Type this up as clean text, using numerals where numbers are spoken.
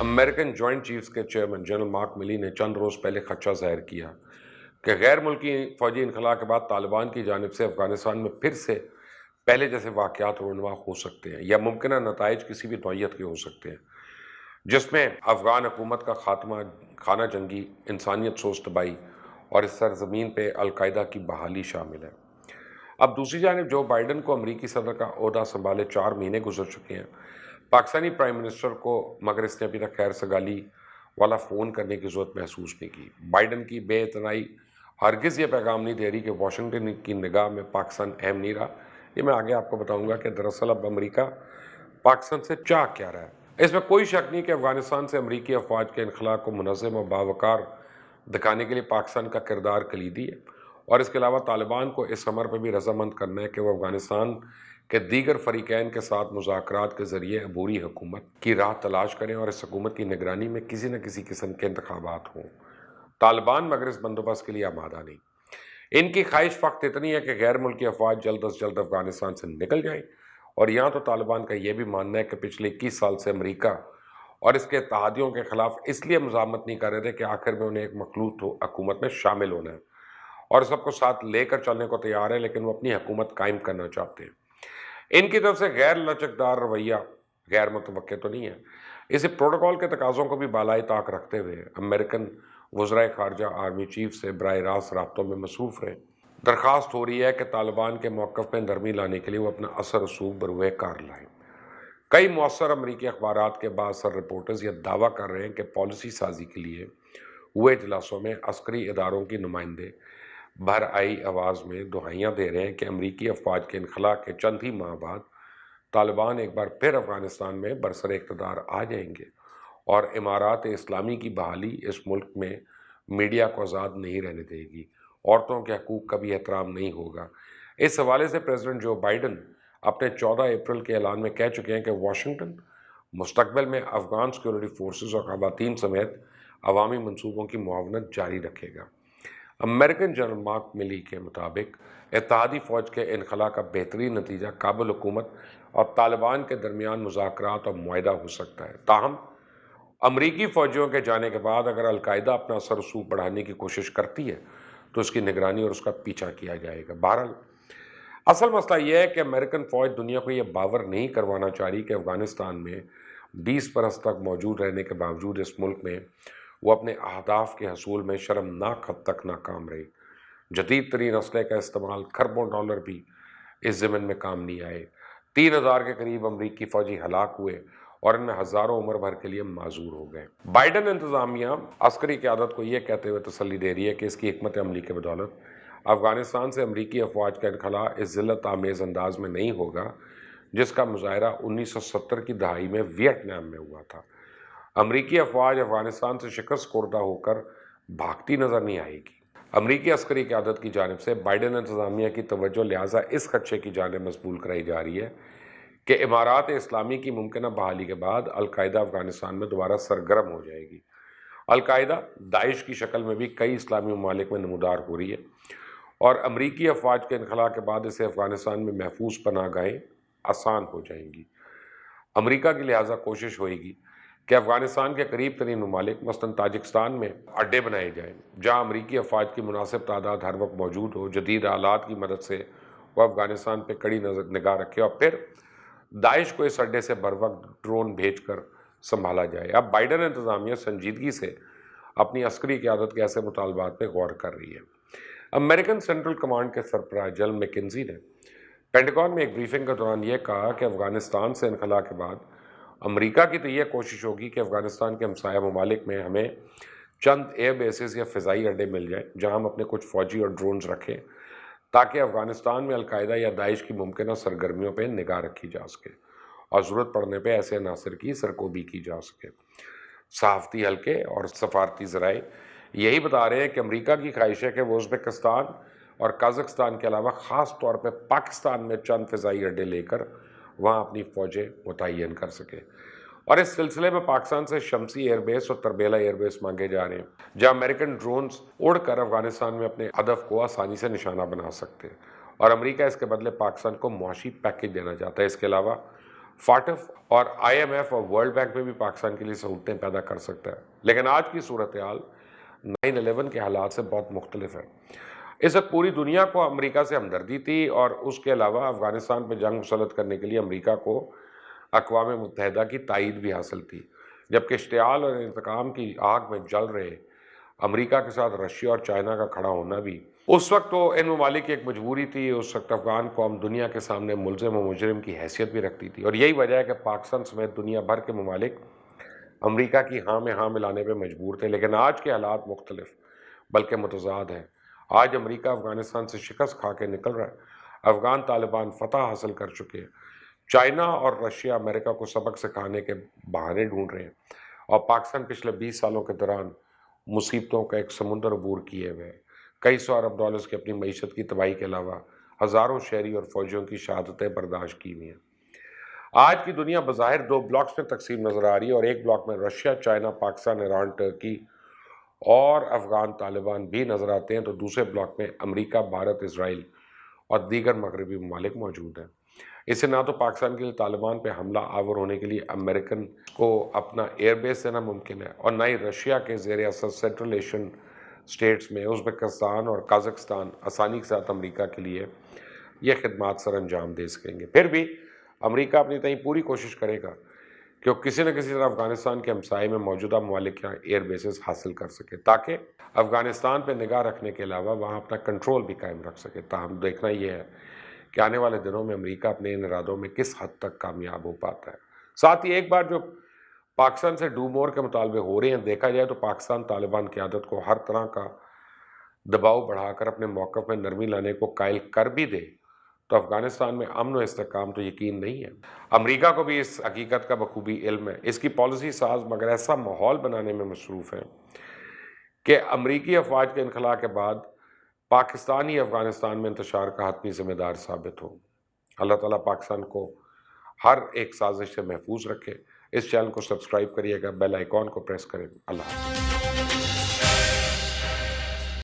American joint chiefs کے chairman general mark ملی نے چند روز پہلے خدشہ ظاہر کیا کہ غیر ملکی فوجی انخلا کے بعد طالبان کی جانب سے افغانستان میں پھر سے پہلے جیسے واقعات رونما ہو سکتے ہیں یا ممکنہ نتائج کسی بھی نوعیت کے ہو سکتے ہیں، جس میں افغان حکومت کا خاتمہ، خانہ جنگی، انسانیت سوز تباہی اور اس سرزمین پہ القاعدہ کی بحالی شامل ہے۔ اب دوسری جانب جو بائیڈن کو امریکی صدر کا عہدہ سنبھالے 4 مہینے گزر چکے ہیں، پاکستانی پرائم منسٹر کو مگر اس نے ابھی تک خیر سگالی والا فون کرنے کی ضرورت محسوس نہیں کی۔ بائیڈن کی بے اتنائی ہرگز یہ پیغام نہیں دے رہی کہ واشنگٹن کی نگاہ میں پاکستان اہم نہیں رہا۔ یہ میں آگے آپ کو بتاؤں گا کہ دراصل اب امریکہ پاکستان سے چاہ کیا رہا ہے۔ اس میں کوئی شک نہیں کہ افغانستان سے امریکی افواج کے انخلا کو منظم اور باوقار دکھانے کے لیے پاکستان کا کردار کلیدی ہے، اور اس کے علاوہ طالبان کو اس امر پہ بھی رضامند کرنا ہے کہ وہ افغانستان کے دیگر فریقین کے ساتھ مذاکرات کے ذریعے عبوری حکومت کی راہ تلاش کریں اور اس حکومت کی نگرانی میں کسی نہ کسی قسم کے انتخابات ہوں۔ طالبان مگر اس بندوبست کے لیے آمادہ نہیں۔ ان کی خواہش فقط اتنی ہے کہ غیر ملکی افواج جلد از جلد افغانستان سے نکل جائیں، اور یہاں تو طالبان کا یہ بھی ماننا ہے کہ پچھلے 21 سال سے امریکہ اور اس کے اتحادیوں کے خلاف اس لیے مزاحمت نہیں کر رہے تھے کہ آخر میں انہیں ایک مخلوط حکومت میں شامل ہونا ہے اور سب کو ساتھ لے کر چلنے کو تیار ہے، لیکن وہ اپنی حکومت قائم کرنا چاہتے ہیں۔ ان کی طرف سے غیر لچکدار رویہ غیر متوقع تو نہیں ہے، اسے پروٹوکول کے تقاضوں کو بھی بالائے طاق رکھتے ہوئے امریکن وزرائے خارجہ آرمی چیف سے براہ راست رابطوں میں مصروف رہے۔ درخواست ہو رہی ہے کہ طالبان کے موقف میں نرمی لانے کے لیے وہ اپنا اثر رسوخ بروئے کار لائیں۔ کئی مؤثر امریکی اخبارات کے بااثر رپورٹرز یہ دعویٰ کر رہے ہیں کہ پالیسی سازی کے لیے ہوئے اجلاسوں میں عسکری اداروں کی نمائندے بھرآئی آواز میں دہائیاں دے رہے ہیں کہ امریکی افواج کے انخلا کے چند ہی ماہ بعد طالبان ایک بار پھر افغانستان میں برسر اقتدار آ جائیں گے، اور امارات اسلامی کی بحالی اس ملک میں میڈیا کو آزاد نہیں رہنے دے گی، عورتوں کے حقوق کا بھی احترام نہیں ہوگا۔ اس حوالے سے پریزیڈنٹ جو بائیڈن اپنے 14 اپریل کے اعلان میں کہہ چکے ہیں کہ واشنگٹن مستقبل میں افغان سیکورٹی فورسز اور خواتین سمیت عوامی منصوبوں کی معاونت جاری رکھے گا۔ امریکن جنرل مارک ملی کے مطابق اتحادی فوج کے انخلا کا بہترین نتیجہ کابل حکومت اور طالبان کے درمیان مذاکرات اور معاہدہ ہو سکتا ہے۔ تاہم امریکی فوجیوں کے جانے کے بعد اگر القاعدہ اپنا اثر رسوخ بڑھانے کی کوشش کرتی ہے تو اس کی نگرانی اور اس کا پیچھا کیا جائے گا۔ بہرحال اصل مسئلہ یہ ہے کہ امریکن فوج دنیا کو یہ باور نہیں کروانا چاہ رہی کہ افغانستان میں 20 برس تک موجود رہنے کے باوجود اس ملک میں وہ اپنے اہداف کے حصول میں شرمناک حد تک ناکام رہی۔ جدید ترین اسلحے کا استعمال، کھربوں ڈالر بھی اس ضمن میں کام نہیں آئے۔ 3000 کے قریب امریکی فوجی ہلاک ہوئے اور ان میں ہزاروں عمر بھر کے لیے معذور ہو گئے۔ بائیڈن انتظامیہ عسکری قیادت کو یہ کہتے ہوئے تسلی دے رہی ہے کہ اس کی حکمت عملی کے بدولت افغانستان سے امریکی افواج کا انخلا اس ذلت آمیز انداز میں نہیں ہوگا جس کا مظاہرہ 1970 کی دہائی میں ویتنام میں ہوا تھا۔ امریکی افواج افغانستان سے شکست خوردہ ہو کر بھاگتی نظر نہیں آئے گی۔ امریکی عسکری قیادت کی جانب سے بائیڈن انتظامیہ کی توجہ لہٰذا اس خدشے کی جانب مبذول کرائی جا رہی ہے کہ امارات اسلامی کی ممکنہ بحالی کے بعد القاعدہ افغانستان میں دوبارہ سرگرم ہو جائے گی۔ القاعدہ داعش کی شکل میں بھی کئی اسلامی ممالک میں نمودار ہو رہی ہے، اور امریکی افواج کے انخلا کے بعد اسے افغانستان میں محفوظ پناہ گاہیں آسان ہو جائیں گی۔ امریکہ کی لہٰذا کوشش ہوئے گی کہ افغانستان کے قریب ترین ممالک مثلاً تاجکستان میں اڈے بنائے جائیں جہاں امریکی افواج کی مناسب تعداد ہر وقت موجود ہو۔ جدید آلات کی مدد سے وہ افغانستان پہ کڑی نگاہ رکھے اور پھر داعش کو اس اڈے سے بروقت ڈرون بھیج کر سنبھالا جائے۔ اب بائیڈن انتظامیہ سنجیدگی سے اپنی عسکری قیادت کے ایسے مطالبات پہ غور کر رہی ہے۔ امریکن سینٹرل کمانڈ کے سربراہ جنرل میکنزی نے پینٹاگون میں ایک بریفنگ کے دوران یہ کہا کہ افغانستان سے انخلا کے بعد امریکہ کی تو یہ کوشش ہوگی کہ افغانستان کے ہمسایہ ممالک میں ہمیں چند ایئر بیسز یا فضائی اڈے مل جائیں جہاں ہم اپنے کچھ فوجی اور ڈرونز رکھیں تاکہ افغانستان میں القاعدہ یا داعش کی ممکنہ سرگرمیوں پہ نگاہ رکھی جا سکے اور ضرورت پڑنے پہ ایسے عناصر کی سرکوبی کی جا سکے۔ صحافتی حلقے اور سفارتی ذرائع یہی بتا رہے ہیں کہ امریکہ کی خواہش ہے کہ وہ ازبکستان اور قازقستان کے علاوہ خاص طور پہ پاکستان میں چند فضائی اڈے لے کر وہاں اپنی فوجیں متعین کر سکے، اور اس سلسلے میں پاکستان سے شمسی ایئر بیس اور تربیلا ایئر بیس مانگے جا رہے ہیں جہاں امریکن ڈرونز اڑ کر افغانستان میں اپنے ہدف کو آسانی سے نشانہ بنا سکتے ہیں، اور امریکہ اس کے بدلے پاکستان کو معاشی پیکیج دینا چاہتا ہے۔ اس کے علاوہ فاٹف اور IMF اور ورلڈ بینک میں بھی پاکستان کے لیے سہولتیں پیدا کر سکتا ہے، لیکن آج کی صورتحال 9/11 کے حالات سے بہت مختلف ہے۔ اس وقت پوری دنیا کو امریکہ سے ہمدردی تھی، اور اس کے علاوہ افغانستان پہ جنگ مسلط کرنے کے لیے امریکہ کو اقوام متحدہ کی تائید بھی حاصل تھی، جبکہ اشتعال اور انتقام کی آگ میں جل رہے امریکہ کے ساتھ رشیا اور چائنا کا کھڑا ہونا بھی اس وقت تو ان ممالک کی ایک مجبوری تھی۔ اس وقت افغان قوم دنیا کے سامنے ملزم و مجرم کی حیثیت بھی رکھتی تھی، اور یہی وجہ ہے کہ پاکستان سمیت دنیا بھر کے ممالک امریکہ کی ہاں میں ہاں ملانے پہ مجبور تھے۔ لیکن آج کے حالات مختلف بلکہ متضاد ہیں۔ آج امریکہ افغانستان سے شکست کھا کے نکل رہا ہے، افغان طالبان فتح حاصل کر چکے ہیں، چائنا اور رشیا امریکہ کو سبق سکھانے کے بہانے ڈھونڈ رہے ہیں، اور پاکستان پچھلے 20 سالوں کے دوران مصیبتوں کا ایک سمندر عبور کیے ہوئے ہے۔ کئی سو ارب ڈالرز کی اپنی معیشت کی تباہی کے علاوہ ہزاروں شہری اور فوجیوں کی شہادتیں برداشت کی ہوئی ہیں۔ آج کی دنیا بظاہر 2 بلاکس میں تقسیم نظر آ رہی ہے، اور ایک بلاک میں رشیا، چائنا، پاکستان، ایران، ترکی اور افغان طالبان بھی نظر آتے ہیں، تو دوسرے بلاک میں امریکہ، بھارت، اسرائیل اور دیگر مغربی ممالک موجود ہیں۔ اس سے نہ تو پاکستان کے لیے طالبان پہ حملہ آور ہونے کے لیے امریکن کو اپنا ایئر بیس دینا ممکن ہے، اور نہ ہی رشیا کے زیر اثر سینٹرل ایشین اسٹیٹس میں ازبکستان اور قازقستان آسانی کے ساتھ امریکہ کے لیے یہ خدمات سر انجام دے سکیں گے۔ پھر بھی امریکہ اپنی تئیں پوری کوشش کرے گا کہ وہ کسی نہ کسی طرح افغانستان کے ہمسائے میں موجودہ ممالک کے ایئر بیسز حاصل کر سکے، تاکہ افغانستان پہ نگاہ رکھنے کے علاوہ وہاں اپنا کنٹرول بھی قائم رکھ سکے۔ تاہم دیکھنا یہ ہے کہ آنے والے دنوں میں امریکہ اپنے ان ارادوں میں کس حد تک کامیاب ہو پاتا ہے۔ ساتھ ہی ایک بار جو پاکستان سے ڈو مور کے مطالبے ہو رہے ہیں، دیکھا جائے تو پاکستان طالبان قیادت کو ہر طرح کا دباؤ بڑھا کر اپنے موقف میں نرمی لانے کو قائل کر بھی دے، تو افغانستان میں امن و استحکام تو یقین نہیں ہے۔ امریکہ کو بھی اس حقیقت کا بخوبی علم ہے۔ اس کی پالیسی ساز مگر ایسا ماحول بنانے میں مصروف ہیں کہ امریکی افواج کے انخلاء کے بعد پاکستان ہی افغانستان میں انتشار کا حتمی ذمہ دار ثابت ہو۔ اللہ تعالیٰ پاکستان کو ہر ایک سازش سے محفوظ رکھے۔ اس چینل کو سبسکرائب کریے گا، بیل آئیکن کو پریس کریں۔ اللہ حافظ۔